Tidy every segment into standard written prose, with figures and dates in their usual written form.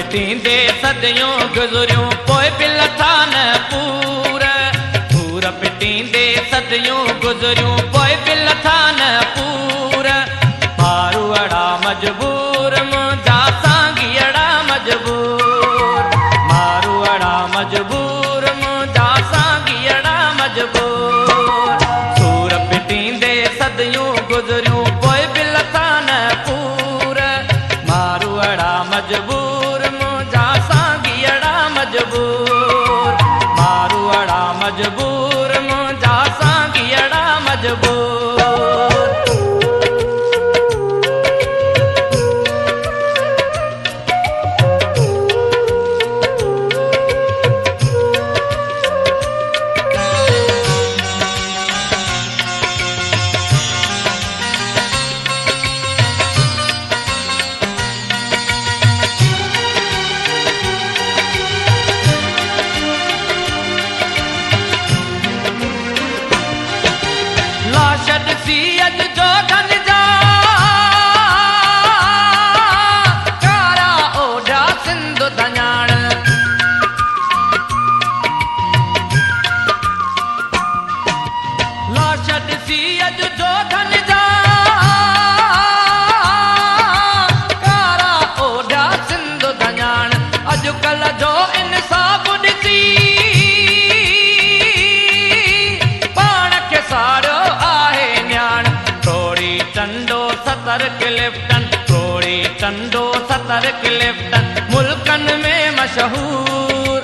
पिटींदे सदियूं गुज़रियूं पोइ बि लथा न पूर सूर पिटींदे सदियूं गुज़रियूं पोइ बि लथा न पूर मारू अड़ा मजबूर मुंहिंजा सांगीअड़ा मजबूर मारू अड़ा मजबूर मुंहिंजा सांगीअड़ा मजबूर सूर पिटींदे सदियूं गुज़रियूं पोइ बि लथा न पूर मारू अड़ा मजबूर मुंहिंजा सांगीअड़ा मजबूर मारू अड़ा मजबूर मुंहिंजा सांगीअड़ा मजबूर टंडो सतर क्लिफ्टन मुल्कन में मशहूर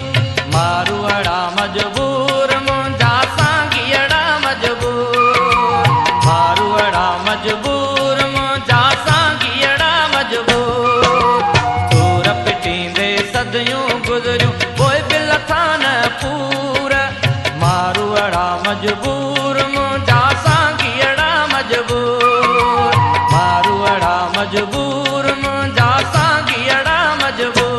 मारू अड़ा मजबूर मुंहिंजा सांगीअड़ा मजबूर मारू अड़ा मजबूर मुंहिंजा सांगीअड़ा मजबूर सूर पिटींदे सदियूं गुज़रियूं पोइ बि लथा न पूर मारू अड़ा मजबूर मुंहिंजा सांगीअड़ा मजबूर मारू अड़ा मजबूर मुंहिंजा सांगीअड़ा मजबूर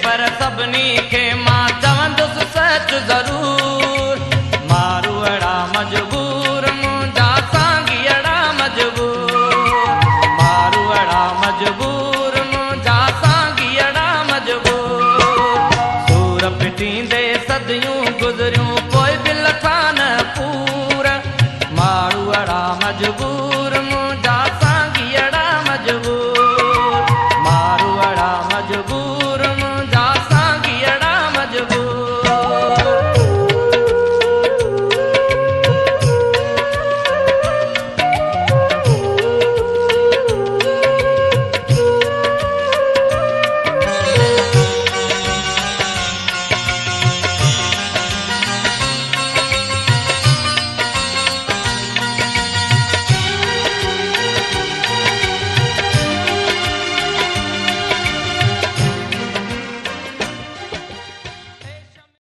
पर सभिनी खे मां चवंदुसि सच ज़रूर मारू अड़ा मजबूर मुंहिंजा सांगीअड़ा मजबूर मारू अड़ा मजबूर मुंहिंजा सांगीअड़ा मजबूर सूर पिटींदे सदियूं गुज़रियूं पोइ बि लथा न पूर मारू अड़ा मजबूर